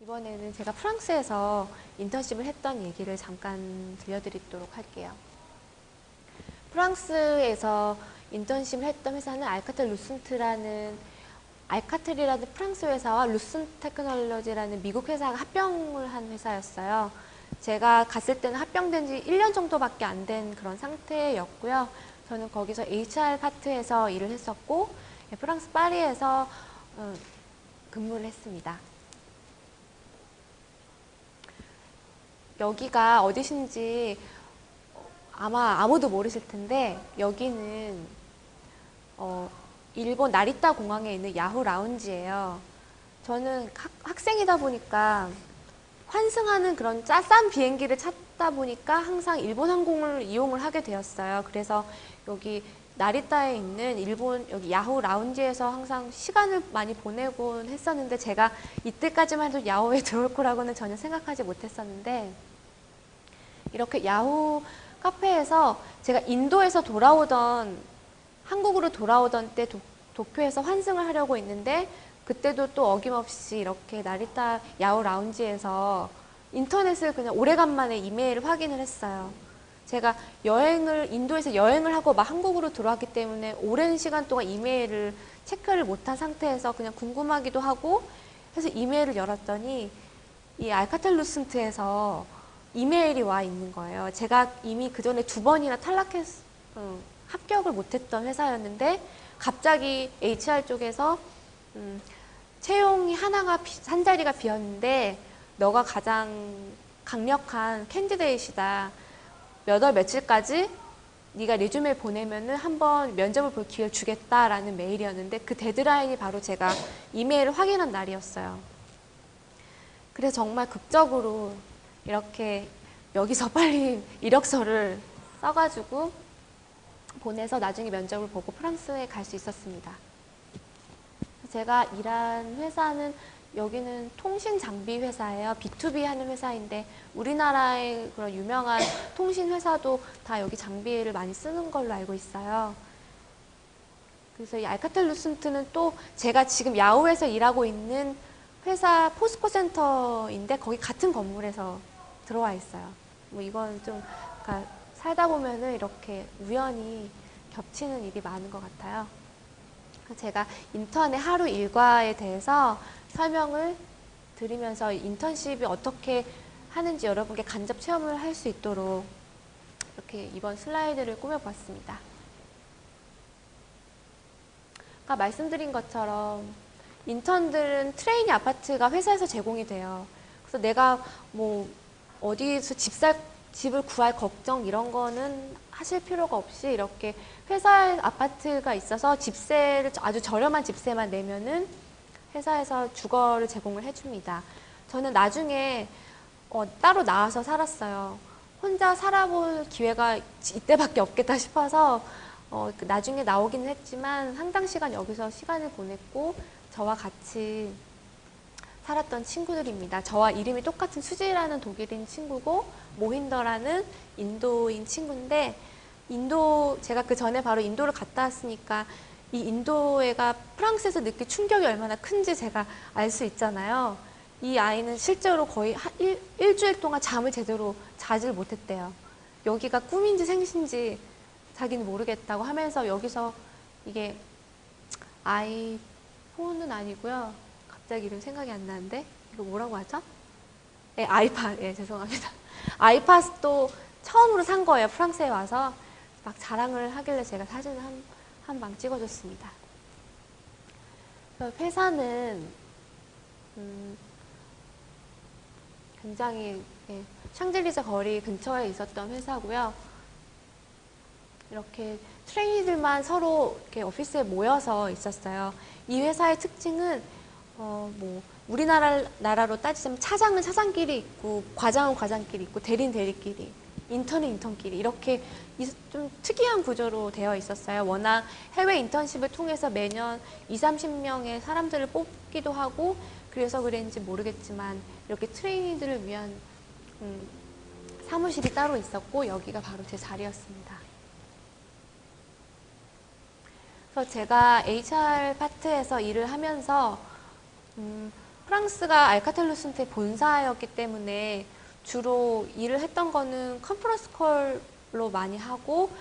이번에는 제가 프랑스에서 인턴십을 했던 얘기를 잠깐 들려드리도록 할게요. 프랑스에서 인턴십을 했던 회사는 알카텔 루슨트라는 알카텔이라는 프랑스 회사와 루슨 테크놀로지라는 미국 회사가 합병을 한 회사였어요. 제가 갔을 때는 합병된 지 1년 정도밖에 안 된 그런 상태였고요. 저는 거기서 HR 파트에서 일을 했었고 프랑스 파리에서 근무를 했습니다. 여기가 어디신지 아마 아무도 모르실 텐데 여기는 일본 나리타 공항에 있는 야후 라운지예요. 저는 학생이다 보니까 환승하는 그런 싼 비행기를 찾다 보니까 항상 일본 항공을 이용을 하게 되었어요. 그래서 여기 나리타에 있는 일본 여기 야후 라운지에서 항상 시간을 많이 보내곤 했었는데 제가 이때까지만 해도 야후에 들어올 거라고는 전혀 생각하지 못했었는데 이렇게 야후 카페에서 제가 인도에서 한국으로 돌아오던 때 도쿄에서 환승을 하려고 했는데 그때도 또 어김없이 이렇게 나리타 야후 라운지에서 인터넷을 그냥 오래간만에 이메일을 확인을 했어요. 제가 인도에서 여행을 하고 막 한국으로 들어왔기 때문에 오랜 시간 동안 이메일을 체크를 못한 상태에서 그냥 궁금하기도 하고 해서 이메일을 열었더니 이 알카텔 루슨트에서 이메일이 와 있는 거예요. 제가 이미 그 전에 2번이나 합격을 못했던 회사였는데 갑자기 HR 쪽에서 채용이 한 자리가 비었는데 너가 가장 강력한 캔디데이트이다. 몇 월 며칠까지 네가 리주메를 보내면은 한번 면접을 볼 기회를 주겠다라는 메일이었는데 그 데드라인이 바로 제가 이메일을 확인한 날이었어요. 그래서 정말 극적으로 이렇게 여기서 빨리 이력서를 써가지고 보내서 나중에 면접을 보고 프랑스에 갈 수 있었습니다. 제가 일한 회사는 여기는 통신 장비 회사예요. B2B 하는 회사인데 우리나라의 그런 유명한 통신 회사도 다 여기 장비를 많이 쓰는 걸로 알고 있어요. 그래서 이 알카텔 루슨트는 또 제가 지금 야후에서 일하고 있는 회사 포스코 센터인데 거기 같은 건물에서 들어와 있어요. 뭐 이건 좀 그러니까 살다 보면은 이렇게 우연히 겹치는 일이 많은 것 같아요. 제가 인턴의 하루 일과에 대해서 설명을 드리면서 인턴십이 어떻게 하는지 여러분께 간접 체험을 할 수 있도록 이렇게 이번 슬라이드를 꾸며봤습니다. 아까 말씀드린 것처럼 인턴들은 트레이니 아파트가 회사에서 제공이 돼요. 그래서 내가 뭐 어디서 집을 구할 걱정 이런 거는 하실 필요가 없이 이렇게 회사에 아파트가 있어서 집세를 아주 저렴한 집세만 내면은 회사에서 주거를 제공을 해줍니다. 저는 나중에 따로 나와서 살았어요. 혼자 살아볼 기회가 이때밖에 없겠다 싶어서 나중에 나오기는 했지만 상당 시간 여기서 시간을 보냈고 저와 같이 살았던 친구들입니다. 저와 이름이 똑같은 수지라는 독일인 친구고 모힌더라는 인도인 친구인데 제가 그 전에 바로 인도를 갔다 왔으니까 이 인도애가 프랑스에서 느낄 충격이 얼마나 큰지 제가 알 수 있잖아요. 이 아이는 실제로 거의 일주일 동안 잠을 제대로 자질 못했대요. 여기가 꿈인지 생신지 자기는 모르겠다고 하면서 여기서 이게 아이폰은 아니고요. 갑자기 이름 생각이 안 나는데 이거 뭐라고 하죠? 네, 아이팟. 예, 죄송합니다. 아이팟도 처음으로 산 거예요. 프랑스에 와서 막 자랑을 하길래 제가 사진을 한 방 찍어줬습니다. 회사는 굉장히 샹젤리제 거리 근처에 있었던 회사고요. 이렇게 트레이니들만 서로 이렇게 오피스에 모여서 있었어요. 이 회사의 특징은 뭐 우리나라로 따지자면 차장은 차장끼리 있고 과장은 과장끼리 있고 대리는 대리끼리 인턴은 인턴끼리 이렇게 좀 특이한 구조로 되어 있었어요. 워낙 해외 인턴십을 통해서 매년 20-30명의 사람들을 뽑기도 하고 그래서 그랬는지 모르겠지만 이렇게 트레이니들을 위한 사무실이 따로 있었고 여기가 바로 제 자리였습니다. 그래서 제가 HR 파트에서 일을 하면서 프랑스가 알카텔루슨트의 본사였기 때문에 주로 일을 했던 거는 컨퍼런스 콜로 많이 하고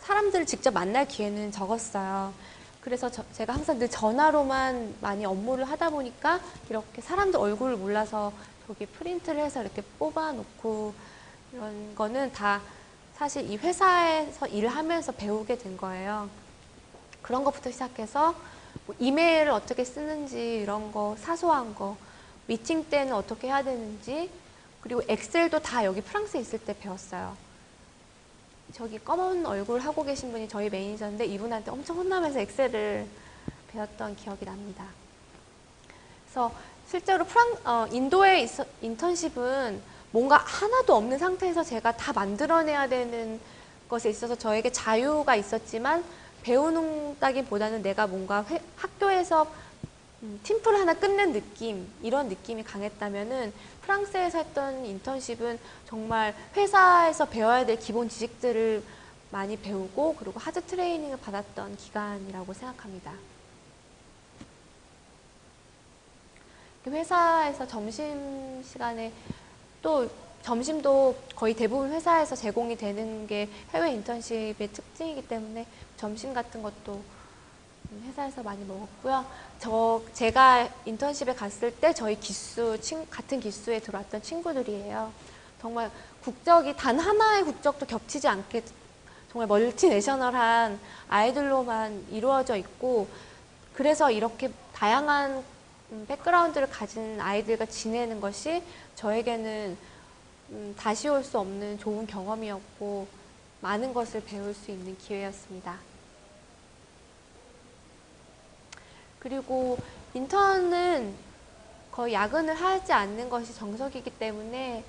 사람들을 직접 만날 기회는 적었어요. 그래서 제가 항상 늘 전화로만 많이 업무를 하다 보니까 이렇게 사람들 얼굴을 몰라서 저기 프린트를 해서 이렇게 뽑아 놓고 이런 거는 다 사실 이 회사에서 일을 하면서 배우게 된 거예요. 그런 것부터 시작해서 뭐 이메일을 어떻게 쓰는지 이런 거 사소한 거, 미팅 때는 어떻게 해야 되는지, 그리고 엑셀도 다 여기 프랑스에 있을 때 배웠어요. 저기 검은 얼굴 하고 계신 분이 저희 매니저인데 이분한테 엄청 혼나면서 엑셀을 배웠던 기억이 납니다. 그래서 실제로 인도에 인턴십은 뭔가 하나도 없는 상태에서 제가 다 만들어내야 되는 것에 있어서 저에게 자유가 있었지만 배우는다기보다는 내가 뭔가 학교에서 팀플 하나 끝낸 느낌, 이런 느낌이 강했다면은 프랑스에서 했던 인턴십은 정말 회사에서 배워야 될 기본 지식들을 많이 배우고 그리고 하드 트레이닝을 받았던 기간이라고 생각합니다. 회사에서 점심시간에 또 점심도 거의 대부분 회사에서 제공이 되는 게 해외 인턴십의 특징이기 때문에 점심 같은 것도 회사에서 많이 먹었고요. 제가 인턴십에 갔을 때 저희 같은 기수에 들어왔던 친구들이에요. 정말 국적이 단 하나의 국적도 겹치지 않게 정말 멀티내셔널한 아이들로만 이루어져 있고, 그래서 이렇게 다양한 백그라운드를 가진 아이들과 지내는 것이 저에게는 다시 올 수 없는 좋은 경험이었고 많은 것을 배울 수 있는 기회였습니다. 그리고 인턴은 거의 야근을 하지 않는 것이 정석이기 때문에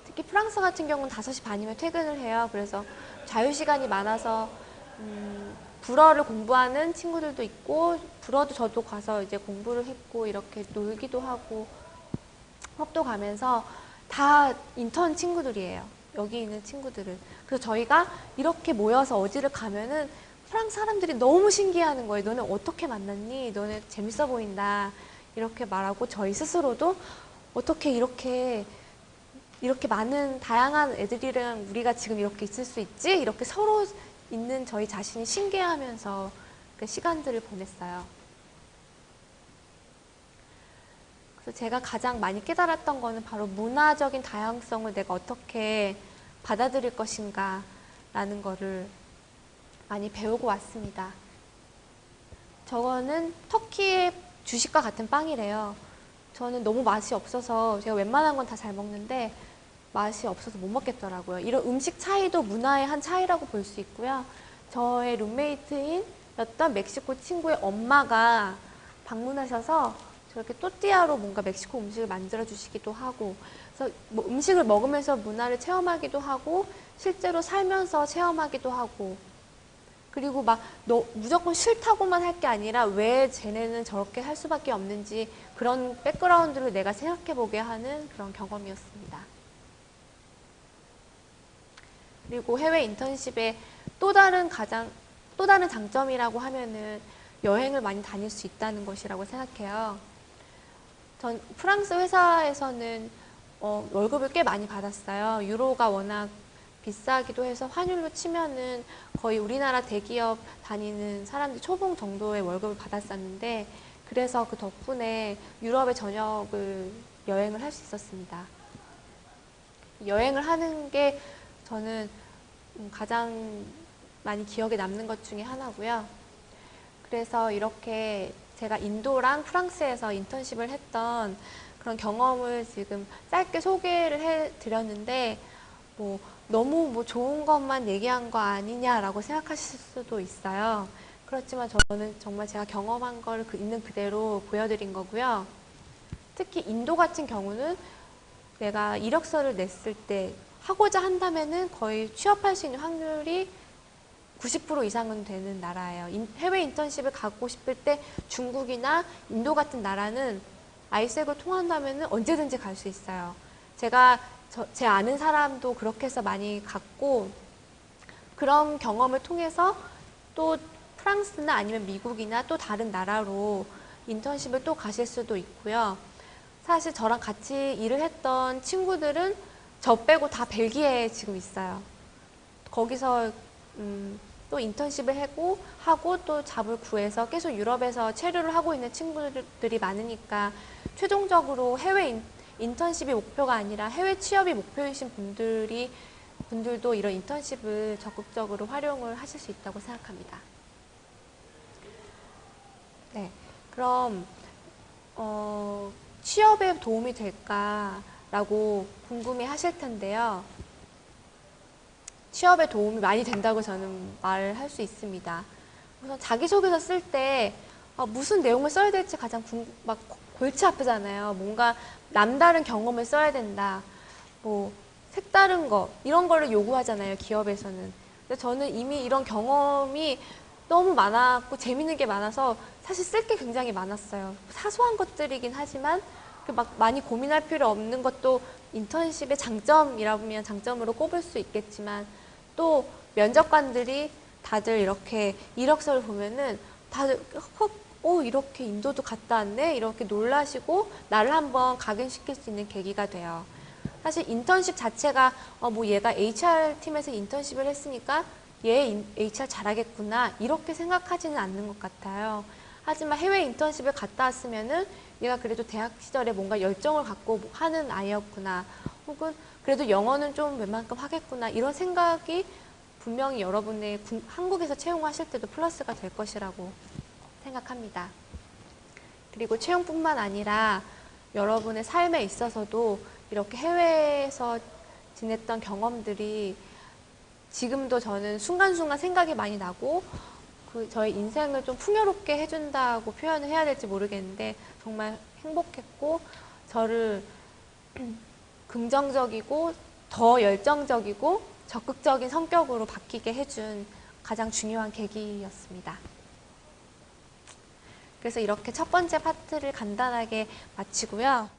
특히 프랑스 같은 경우는 5시 반이면 퇴근을 해요. 그래서 자유시간이 많아서 불어를 공부하는 친구들도 있고 불어도 저도 가서 이제 공부를 했고 이렇게 놀기도 하고 수업도 가면서 다 인턴 친구들이에요. 여기 있는 친구들은. 그래서 저희가 이렇게 모여서 어디를 가면은 프랑스 사람들이 너무 신기해하는 거예요. 너네 어떻게 만났니? 너네 재밌어 보인다. 이렇게 말하고 저희 스스로도 어떻게 이렇게 많은 다양한 애들이랑 우리가 지금 이렇게 있을 수 있지? 이렇게 서로 있는 저희 자신이 신기해하면서 그 시간들을 보냈어요. 그래서 제가 가장 많이 깨달았던 거는 바로 문화적인 다양성을 내가 어떻게 받아들일 것인가 라는 거를 많이 배우고 왔습니다. 저거는 터키의 주식과 같은 빵이래요. 저는 너무 맛이 없어서 제가 웬만한 건 다 잘 먹는데 맛이 없어서 못 먹겠더라고요. 이런 음식 차이도 문화의 한 차이라고 볼 수 있고요. 저의 룸메이트인였던 멕시코 친구의 엄마가 방문하셔서 저렇게 또띠아로 뭔가 멕시코 음식을 만들어 주시기도 하고, 그래서 뭐 음식을 먹으면서 문화를 체험하기도 하고 실제로 살면서 체험하기도 하고, 그리고 막 무조건 싫다고만 할 게 아니라 왜 쟤네는 저렇게 할 수밖에 없는지 그런 백그라운드를 내가 생각해 보게 하는 그런 경험이었습니다. 그리고 해외 인턴십의 또 다른 장점이라고 하면은 여행을 많이 다닐 수 있다는 것이라고 생각해요. 전 프랑스 회사에서는 월급을 꽤 많이 받았어요. 유로가 워낙 비싸기도 해서 환율로 치면은 거의 우리나라 대기업 다니는 사람들 초봉 정도의 월급을 받았었는데, 그래서 그 덕분에 유럽의 전역을 여행을 할 수 있었습니다. 여행을 하는 게 저는 가장 많이 기억에 남는 것 중에 하나고요. 그래서 이렇게 제가 인도랑 프랑스에서 인턴십을 했던 그런 경험을 지금 짧게 소개를 해드렸는데 뭐 너무 뭐 좋은 것만 얘기한 거 아니냐라고 생각하실 수도 있어요. 그렇지만 저는 정말 제가 경험한 걸 있는 그대로 보여드린 거고요. 특히 인도 같은 경우는 내가 이력서를 냈을 때 하고자 한다면은 거의 취업할 수 있는 확률이 90% 이상은 되는 나라예요. 해외 인턴십을 가고 싶을 때 중국이나 인도 같은 나라는 아이색을 통한다면 언제든지 갈 수 있어요. 제 아는 사람도 그렇게 해서 많이 갔고, 그런 경험을 통해서 또 프랑스나 아니면 미국이나 또 다른 나라로 인턴십을 또 가실 수도 있고요. 사실 저랑 같이 일을 했던 친구들은 저 빼고 다 벨기에에 지금 있어요. 거기서 또 인턴십을 하고 또 잡을 구해서 계속 유럽에서 체류를 하고 있는 친구들이 많으니까 최종적으로 해외 인턴십이 목표가 아니라 해외 취업이 목표이신 분들도 이런 인턴십을 적극적으로 활용을 하실 수 있다고 생각합니다. 네, 그럼 취업에 도움이 될까라고 궁금해 하실 텐데요. 취업에 도움이 많이 된다고 저는 말을 할 수 있습니다. 우선 자기소개서 쓸 때 무슨 내용을 써야 될지 가장 막 골치 아프잖아요. 뭔가 남다른 경험을 써야 된다. 뭐 색다른 거 이런 거를 요구하잖아요. 기업에서는. 근데 저는 이미 이런 경험이 너무 많았고 재밌는 게 많아서 사실 쓸 게 굉장히 많았어요. 사소한 것들이긴 하지만 막 많이 고민할 필요 없는 것도 인턴십의 장점이라면 장점으로 꼽을 수 있겠지만 또 면접관들이 다들 이렇게 이력서를 보면은 다들 이렇게 인도도 갔다 왔네? 이렇게 놀라시고 나를 한번 각인시킬 수 있는 계기가 돼요. 사실 인턴십 자체가 뭐 얘가 HR팀에서 인턴십을 했으니까 얘 HR 잘하겠구나 이렇게 생각하지는 않는 것 같아요. 하지만 해외 인턴십을 갔다 왔으면은 얘가 그래도 대학 시절에 뭔가 열정을 갖고 하는 아이였구나 혹은 그래도 영어는 좀 웬만큼 하겠구나 이런 생각이 분명히 여러분의 한국에서 채용하실 때도 플러스가 될 것이라고 생각합니다. 그리고 채용뿐만 아니라 여러분의 삶에 있어서도 이렇게 해외에서 지냈던 경험들이 지금도 저는 순간순간 생각이 많이 나고 저의 인생을 좀 풍요롭게 해준다고 표현을 해야 될지 모르겠는데 정말 행복했고 저를 긍정적이고 더 열정적이고 적극적인 성격으로 바뀌게 해준 가장 중요한 계기였습니다. 그래서 이렇게 첫 번째 파트를 간단하게 마치고요.